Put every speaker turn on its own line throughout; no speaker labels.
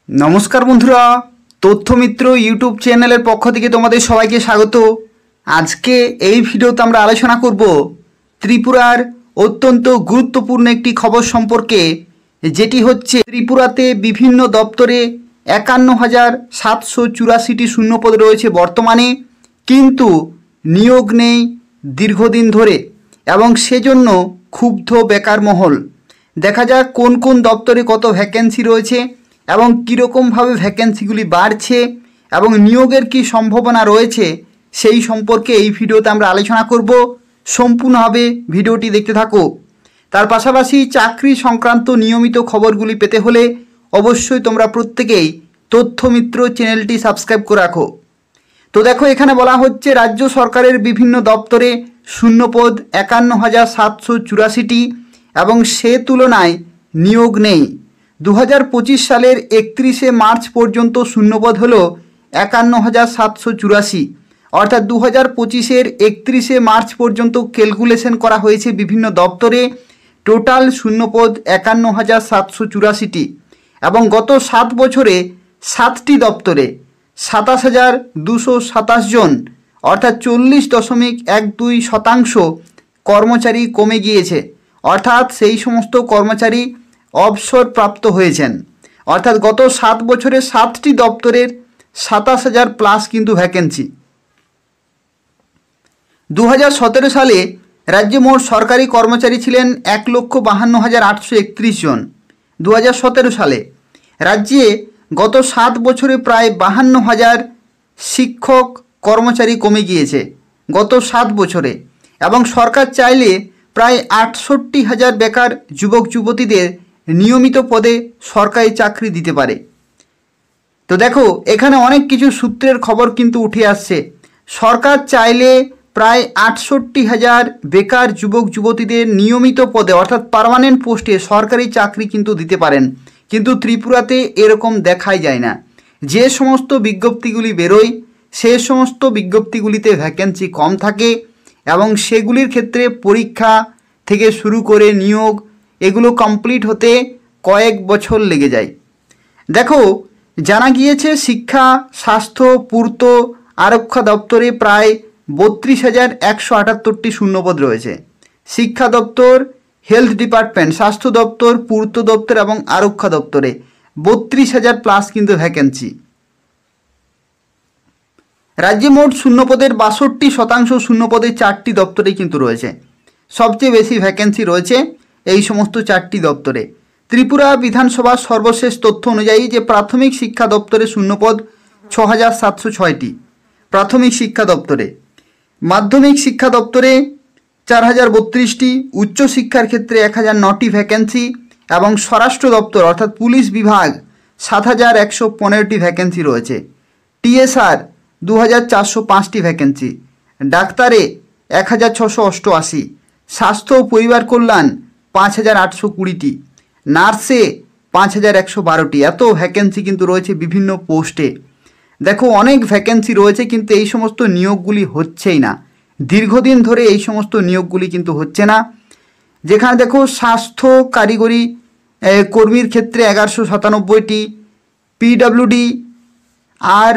नमस्कार बंधुरा तथ्यमित्र YouTube channel पक्ष থেকে তোমাদের সবাইকে স্বাগত। আজকে এই ভিডিওতে আমরা আলোচনা করব ত্রিপুরার অত্যন্ত গুরুত্বপূর্ণ একটি খবর সম্পর্কে, যেটি হচ্ছে ত্রিপুরাতে বিভিন্ন দপ্তরে ৫১,৭৮৪টি শূন্যপদ রয়েছে বর্তমানে, কিন্তু নিয়োগ নেই দীর্ঘদিন ধরে এবং সেজন্য ক্ষুব্ধ বেকার মহল। দেখা যাক কোন কোন দপ্তরে কত ভ্যাকেন্সি রয়েছে এবং কীরকমভাবে ভ্যাকেন্সিগুলি বাড়ছে এবং নিয়োগের কী সম্ভাবনা রয়েছে সেই সম্পর্কে এই ভিডিওতে আমরা আলোচনা করব। সম্পূর্ণভাবে ভিডিওটি দেখতে থাকো। তার পাশাপাশি চাকরি সংক্রান্ত নিয়মিত খবরগুলি পেতে হলে অবশ্যই তোমরা প্রত্যেকেই তথ্যমিত্র চ্যানেলটি সাবস্ক্রাইব করে রাখো। তো দেখো, এখানে বলা হচ্ছে রাজ্য সরকারের বিভিন্ন দপ্তরে শূন্যপদ ৫১,৭৮৪টি এবং সে তুলনায় নিয়োগ নেই। 2025 সালের 31শে মার্চ পর্যন্ত শূন্যপদ হল ৫১,৭৮৪, অর্থাৎ 2025-এর 31শে মার্চ পর্যন্ত ক্যালকুলেশন করা হয়েছে বিভিন্ন দপ্তরে। টোটাল শূন্যপদ ৫১,৭৮৪টি এবং গত 7 বছরে 7টি দপ্তরে ২৭,২২৭ জন অর্থাৎ 40.12% কর্মচারী কমে গিয়েছে, অর্থাৎ সেই সমস্ত কর্মচারী অবসরপ্রাপ্ত হয়েছেন। অর্থাৎ গত 7 বছরে 7টি দপ্তরের ২৭,০০০ প্লাস কিন্তু ভ্যাকেন্সি। 2017 সালে রাজ্যে মোট সরকারি কর্মচারী ছিলেন ১,৫২,৮৩১ জন। 2017 সালে রাজ্যে গত 7 বছরে প্রায় ৫২,০০০ শিক্ষক কর্মচারী কমে গিয়েছে গত 7 বছরে, এবং সরকার চাইলে প্রায় ৬৮,০০০ বেকার যুবক যুবতীদের নিয়মিত পদে সরকারি চাকরি দিতে পারে। তো দেখো, এখানে অনেক কিছু সূত্রের খবর কিন্তু উঠে আসছে। সরকার চাইলে প্রায় ৬৮,০০০ বেকার যুবক যুবতীদের নিয়মিত পদে অর্থাৎ পার্মানেন্ট পোস্টে সরকারি চাকরি কিন্তু দিতে পারেন, কিন্তু ত্রিপুরাতে এরকম দেখাই যায় না। যে সমস্ত বিজ্ঞপ্তিগুলি বেরোয় সে সমস্ত বিজ্ঞপ্তিগুলিতে ভ্যাকেন্সি কম থাকে এবং সেগুলির ক্ষেত্রে পরীক্ষা থেকে শুরু করে নিয়োগ এগুলো কমপ্লিট হতে কয়েক বছর লেগে যায়। দেখো, জানা গিয়েছে শিক্ষা, স্বাস্থ্য, পূর্ত, আরক্ষা দপ্তরে প্রায় ৩২,১৭৮টি শূন্যপদ রয়েছে। শিক্ষা দপ্তর, হেলথ ডিপার্টমেন্ট, স্বাস্থ্য দপ্তর, পূর্ত দপ্তর এবং আরক্ষা দপ্তরে ৩২,০০০ প্লাস কিন্তু ভ্যাকেন্সি। রাজ্যে মোট শূন্যপদের ৬২% শূন্যপদে 4টি দপ্তরেই কিন্তু রয়েছে। সবচেয়ে বেশি ভ্যাকেন্সি রয়েছে এই সমস্ত 4টি দপ্তরে। ত্রিপুরা বিধানসভার সর্বশেষ তথ্য অনুযায়ী যে প্রাথমিক শিক্ষা দপ্তরে শূন্যপদ ৬,৭০৬টি প্রাথমিক শিক্ষা দপ্তরে, মাধ্যমিক শিক্ষা দপ্তরে ৪,০৩২টি, উচ্চশিক্ষার ক্ষেত্রে ১,০০৯টি ভ্যাকেন্সি এবং স্বরাষ্ট্র দপ্তর অর্থাৎ পুলিশ বিভাগ ৭,১১৫টি ভ্যাকেন্সি রয়েছে। টিএসআর ২,৪০৫টি ভ্যাকেন্সি, ডাক্তারে ১,৬৮৮, স্বাস্থ্য ও পরিবার কল্যাণ ৫,৮২০টি, নার্সে ৫,১১২টি। এত ভ্যাকেন্সি কিন্তু রয়েছে বিভিন্ন পোস্টে। দেখো, অনেক ভ্যাকেন্সি রয়েছে কিন্তু এই সমস্ত নিয়োগগুলি হচ্ছেই না। দীর্ঘদিন ধরে এই সমস্ত নিয়োগগুলি কিন্তু হচ্ছে না। যেখানে দেখো, স্বাস্থ্য কারিগরি কর্মীর ক্ষেত্রে ১১৯৭টি, পিডব্লিউডি আর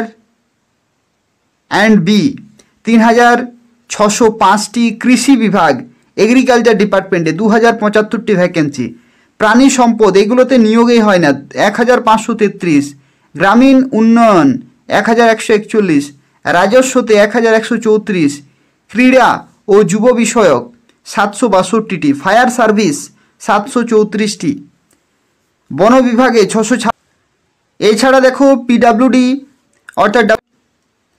অ্যান্ড বি ৩,৬০৫টি, কৃষি বিভাগ এগ্রিকালচার ডিপার্টমেন্টে ২,০৭৫টি ভ্যাকেন্সি, প্রাণী সম্পদ এগুলোতে নিয়োগই হয় না ১,৫৩৩, গ্রামীণ উন্নয়ন ১,১৪১, রাজস্বতে ১,১৩৪, ক্রীড়া ও যুব বিষয়ক ৭৬২টি, ফায়ার সার্ভিস ৭৩৪টি, বন বিভাগে ৬০০। এছাড়া দেখো, পিডব্লিউডি অর্থাৎ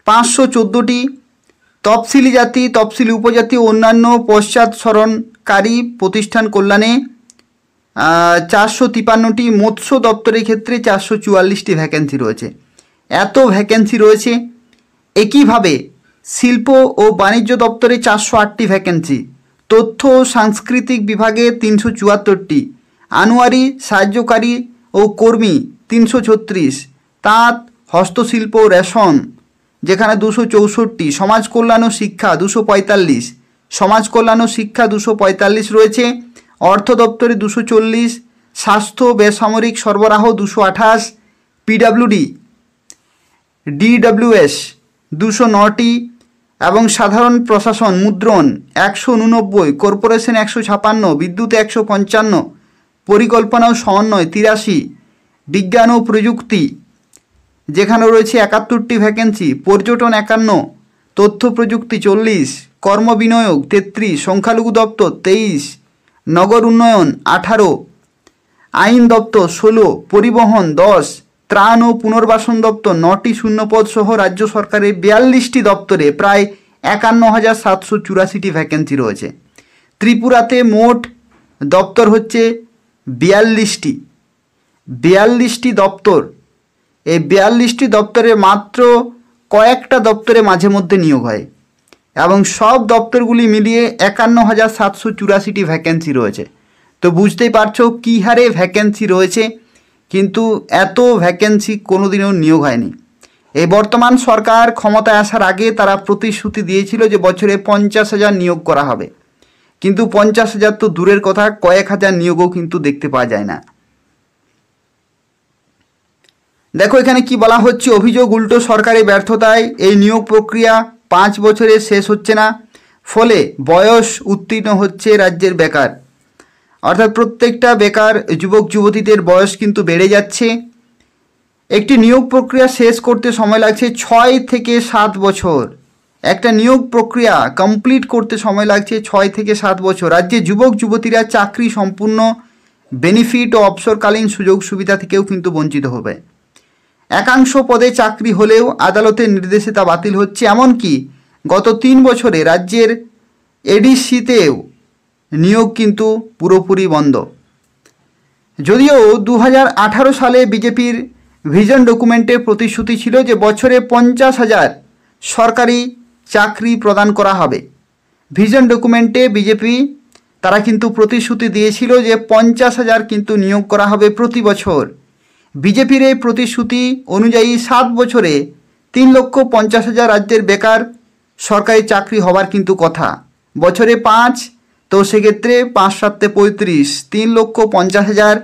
৫১৪টি, তফসিলি জাতি, তফসিলি উপজাতি ও অন্যান্য পশ্চাৎসরণকারী প্রতিষ্ঠান কল্যাণে ৪৫৩টি, মৎস্য দপ্তরের ক্ষেত্রে ৪৪৪টি ভ্যাকেন্সি রয়েছে। এত ভ্যাকেন্সি রয়েছে। একইভাবে শিল্প ও বাণিজ্য দপ্তরে ৪০৮টি ভ্যাকেন্সি, তথ্য ও সাংস্কৃতিক বিভাগে ৩৭৪টি, আনোয়ারি সাহায্যকারী ও কর্মী ৩৩৬, তাঁত, হস্তশিল্প, রেশন যেখানে ২৬৪, সমাজ কল্যাণ ও শিক্ষা ২৪৫, সমাজ কল্যাণ ও শিক্ষা ২৪৫ রয়েছে, অর্থ দপ্তরে ২৪০, স্বাস্থ্য বেসামরিক সরবরাহ ২২৮, পিডাব্লিউডি, ডিডব্লিউএস 209টি এবং সাধারণ প্রশাসন মুদ্রণ 189, কর্পোরেশন 156, বিদ্যুৎ 155, পরিকল্পনা ও সমন্বয় 83, বিজ্ঞান ও প্রযুক্তি যেখানে রয়েছে 71টি ভ্যাকেন্সি, পর্যটন 51, তথ্য প্রযুক্তি 40, কর্মবিনিয়োগ 33, সংখ্যালঘু দপ্তর 23, নগর উন্নয়ন 18, আইন দপ্তর 16, পরিবহন 10, ত্রাণ ও পুনর্বাসন দপ্তর 9টি শূন্যপদ সহ রাজ্য সরকারের 42টি দপ্তরে প্রায় 51,784টি ভ্যাকেন্সি রয়েছে। ত্রিপুরাতে মোট দপ্তর হচ্ছে 42টি দপ্তর। এই 42টি দপ্তরে মাত্র কয়েকটা দপ্তরে মাঝে মধ্যে নিয়োগ হয় এবং সব দপ্তরগুলি মিলিয়ে 51,784টি ভ্যাকেন্সি রয়েছে। তো বুঝতেই পারছো কী হারে ভ্যাকেন্সি রয়েছে, কিন্তু এত ভ্যাকেন্সি কোনোদিনও নিয়োগ হয়নি। এই বর্তমান সরকার ক্ষমতায় আসার আগে তারা প্রতিশ্রুতি দিয়েছিল যে বছরে 50,000 নিয়োগ করা হবে, কিন্তু 50,000 তো দূরের কথা, কয়েক হাজার নিয়োগও কিন্তু দেখতে পাওয়া যায় না। দেখো এখানে কি বলা হচ্ছে, অভিযোগ উল্টো সরকারি ব্যর্থতায় এই নিয়োগ প্রক্রিয়া 5 বছরে শেষ হচ্ছে না, ফলে বয়স উত্তীর্ণ হচ্ছে রাজ্যের বেকার। অর্থাৎ প্রত্যেকটা বেকার যুবক যুবতীদের বয়স কিন্তু বেড়ে যাচ্ছে। একটি নিয়োগ প্রক্রিয়া শেষ করতে সময় লাগছে 6 থেকে 7 বছর। একটা নিয়োগ প্রক্রিয়া কমপ্লিট করতে সময় লাগছে 6 থেকে 7 বছর। রাজ্যে যুবক যুবতীরা চাকরি সম্পূর্ণ বেনিফিট ও অবসরকালীন সুযোগ সুবিধা থেকেও কিন্তু বঞ্চিত হবে। একাংশ পদে চাকরি হলেও আদালতের নির্দেশে তা বাতিল হচ্ছে। এমনকি গত 3 বছরে রাজ্যের এডিসিতেও নিয়োগ কিন্তু পুরোপুরি বন্ধ। যদিও 2018 সালে বিজেপির ভিশন ডকুমেন্টে প্রতিশ্রুতি ছিল যে বছরে 50,000 সরকারি চাকরি প্রদান করা হবে। ভিশন ডকুমেন্টে বিজেপি তারা কিন্তু প্রতিশ্রুতি দিয়েছিল যে 50,000 কিন্তু নিয়োগ করা হবে প্রতি বছর। বিজেপির এই প্রতিশ্রুতি অনুযায়ী 7 বছরে 3,50,000 রাজ্যের বেকার সরকারি চাকরি হবার কিন্তু কথা। বছরে 5, তো সেক্ষেত্রে 5 7 35, 3,50,000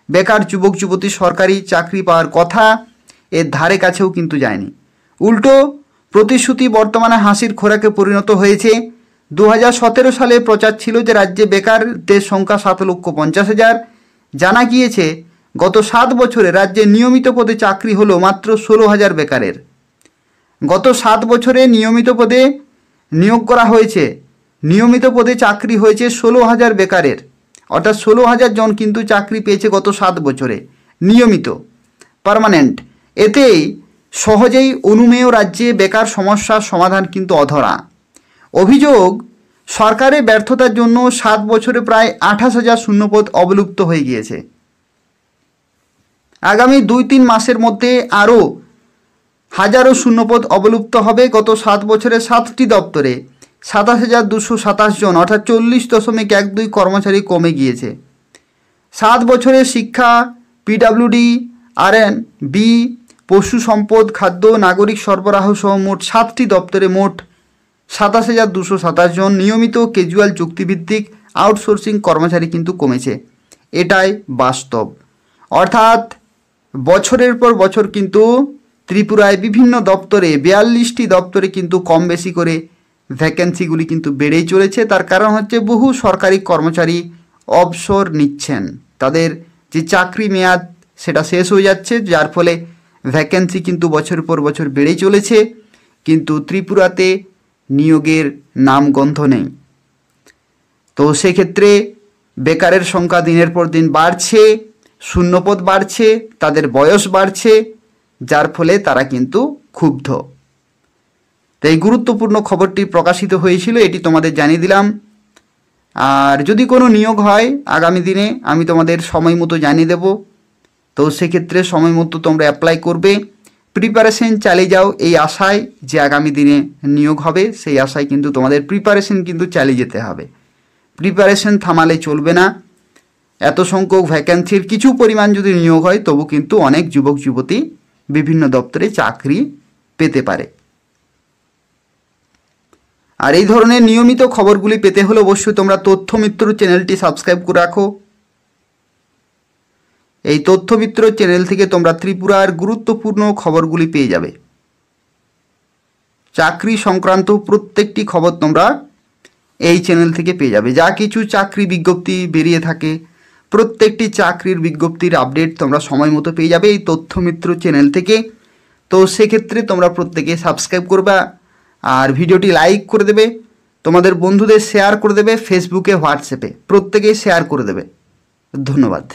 বেকার যুবক যুবতী সরকারি চাকরি পাওয়ার কথা, এর ধারে কাছেও কিন্তু যায়নি। উল্টো প্রতিশ্রুতি বর্তমানে হাসির খোরাকে পরিণত হয়েছে। 2017 সালে প্রচার ছিল যে রাজ্যে বেকারদের সংখ্যা 7,50,000। জানা গিয়েছে গত 7 বছরে রাজ্যে নিয়মিত পদে চাকরি হলো মাত্র 16,000 বেকারের। গত 7 বছরে নিয়মিত পদে নিয়োগ করা হয়েছে, নিয়মিত পদে চাকরি হয়েছে 16,000 বেকারের, অর্থাৎ 16,000 জন কিন্তু চাকরি পেয়েছে গত 7 বছরে নিয়মিত, পার্মানেন্ট। এতেই সহজেই অনুমেয় রাজ্যে বেকার সমস্যার সমাধান কিন্তু অধরা। অভিযোগ সরকারের ব্যর্থতার জন্য 7 বছরে প্রায় 28,000 শূন্যপদ অবলুপ্ত হয়ে গিয়েছে। আগামী 2-3 মাসের মধ্যে আরও হাজারো শূন্যপদ অবলুপ্ত হবে। গত 7 বছরে 7টি দপ্তরে 27,227 জন অর্থাৎ 40.12 কর্মচারী কমে গিয়েছে। 7 বছরে শিক্ষা, পিডাব্লিউডি, আর&বি, পশু সম্পদ, খাদ্য, নাগরিক সরবরাহ সহ মোট 7টি দপ্তরে মোট 27,227 জন নিয়মিত ক্যাজুয়াল চুক্তিভিত্তিক আউটসোর্সিং কর্মচারী কিন্তু কমেছে। এটাই বাস্তব। অর্থাৎ বছরের পর বছর কিন্তু ত্রিপুরায় বিভিন্ন দপ্তরে 42টি দপ্তরে কিন্তু কম বেশি করে ভ্যাকেন্সিগুলি কিন্তু বেড়েই চলেছে। তার কারণ হচ্ছে বহু সরকারি কর্মচারী অবসর নিচ্ছেন, তাদের যে চাকরি মেয়াদ সেটা শেষ হয়ে যাচ্ছে, যার ফলে ভ্যাকেন্সি কিন্তু বছর পর বছর বেড়েই চলেছে, কিন্তু ত্রিপুরাতে নিয়োগের নামগন্ধ নেই। তো সেক্ষেত্রে বেকারের সংখ্যা দিনের পর দিন বাড়ছে, শূন্যপদ বাড়ছে, তাদের বয়স বাড়ছে, যার ফলে তারা কিন্তু ক্ষুব্ধ। তো এই গুরুত্বপূর্ণ খবরটি প্রকাশিত হয়েছিল, এটি তোমাদের জানিয়ে দিলাম। আর যদি কোনো নিয়োগ হয় আগামী দিনে আমি তোমাদের সময় মতো জানিয়ে দেব। তো সেক্ষেত্রে সময় মতো তোমরা অ্যাপ্লাই করবে, প্রিপারেশন চালিয়ে যাও এই আশায় যে আগামী দিনে নিয়োগ হবে, সেই আশায় কিন্তু তোমাদের প্রিপারেশন কিন্তু চালিয়ে যেতে হবে। প্রিপারেশন থামালে চলবে না। এত সংখ্যক ভ্যাকেন্সির কিছু পরিমাণ যদি নিয়োগ হয় তবু কিন্তু অনেক যুবক যুবতী বিভিন্ন দপ্তরে চাকরি পেতে পারে। আর এই ধরনের নিয়মিত খবরগুলি পেতে হলে অবশ্যই তোমরা তথ্য মিত্র চ্যানেলটি সাবস্ক্রাইব করে রাখো এই তথ্যমিত্র চ্যানেল থেকে তোমরা ত্রিপুরার গুরুত্বপূর্ণ খবরগুলি পেয়ে যাবে। চাকরি সংক্রান্ত প্রত্যেকটি খবর তোমরা এই চ্যানেল থেকে পেয়ে যাবে। যা কিছু চাকরি বিজ্ঞপ্তি বেরিয়ে থাকে, প্রত্যেকটি চাকরির বিজ্ঞপ্তির আপডেট তোমরা সময় মতো পেয়ে যাবে এই তথ্যমিত্র চ্যানেল থেকে। তো সেক্ষেত্রে তোমরা প্রত্যেকে সাবস্ক্রাইব করবে আর ভিডিওটি লাইক করে দেবে, তোমাদের বন্ধুদের শেয়ার করে দেবে, ফেসবুকে হোয়াটসঅ্যাপে প্রত্যেকেই শেয়ার করে দেবে। ধন্যবাদ।